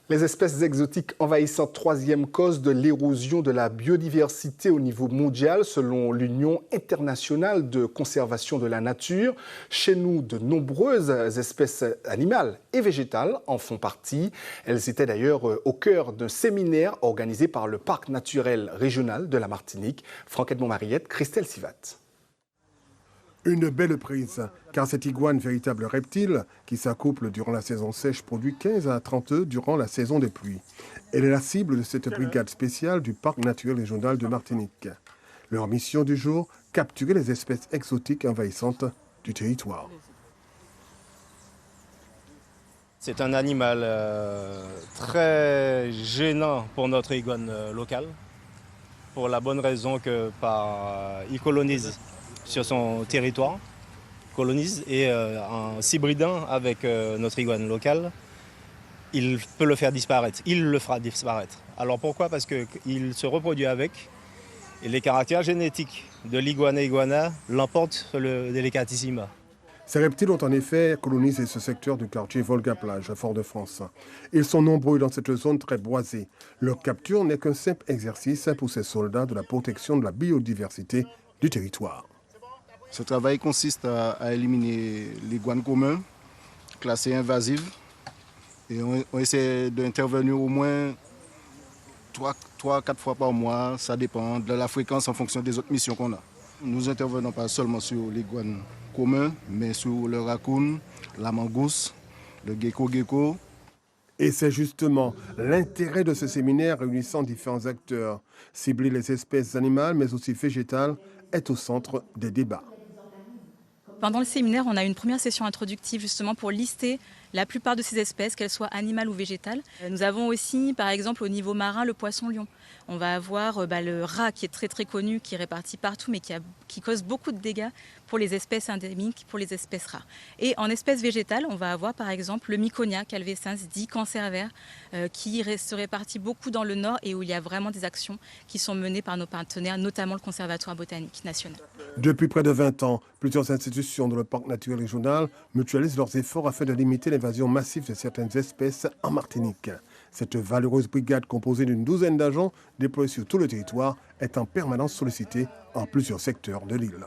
Les espèces exotiques envahissantes, troisième cause de l'érosion de la biodiversité au niveau mondial, selon l'Union internationale de conservation de la nature. Chez nous, de nombreuses espèces animales et végétales en font partie. Elles étaient d'ailleurs au cœur d'un séminaire organisé par le Parc naturel régional de la Martinique. Franquette Montmariette, Christelle Sivat. Une belle prise, car cette iguane, véritable reptile, qui s'accouple durant la saison sèche, produit 15 à 30 œufs durant la saison des pluies. Elle est la cible de cette brigade spéciale du Parc naturel régional de Martinique. Leur mission du jour, capturer les espèces exotiques envahissantes du territoire. C'est un animal très gênant pour notre iguane locale, pour la bonne raison qu'il colonise sur son territoire, et en s'hybridant avec notre iguane locale, il peut le faire disparaître, il le fera disparaître. Alors pourquoi? Parce qu'il se reproduit avec, et les caractères génétiques de l'iguana iguana l'emportent sur le Delicatissima. Ces reptiles ont en effet colonisé ce secteur du quartier Volga-Plage à Fort-de-France. Ils sont nombreux dans cette zone très boisée. Leur capture n'est qu'un simple exercice pour ces soldats de la protection de la biodiversité du territoire. Ce travail consiste à éliminer l'iguane commun, classée invasive, et on essaie d'intervenir au moins 3-4 fois par mois, ça dépend de la fréquence en fonction des autres missions qu'on a. Nous intervenons pas seulement sur l'iguane commun, mais sur le raccoon, la mangouste, le gecko. Et c'est justement l'intérêt de ce séminaire réunissant différents acteurs. Cibler les espèces animales, mais aussi végétales, est au centre des débats. Pendant le séminaire, on a une première session introductive justement pour lister la plupart de ces espèces, qu'elles soient animales ou végétales. Nous avons aussi, par exemple, au niveau marin, le poisson-lion. On va avoir le rat qui est très très connu, qui est réparti partout, mais qui cause beaucoup de dégâts pour les espèces endémiques, pour les espèces rares. Et en espèces végétales, on va avoir par exemple le Myconia calvescens, dit cancer vert, qui se répartit beaucoup dans le nord et où il y a vraiment des actions qui sont menées par nos partenaires, notamment le Conservatoire botanique national. Depuis près de 20 ans, plusieurs institutions de le Parc naturel régional mutualisent leurs efforts afin de limiter l'invasion massive de certaines espèces en Martinique. Cette valeureuse brigade composée d'une douzaine d'agents déployés sur tout le territoire est en permanence sollicitée en plusieurs secteurs de l'île.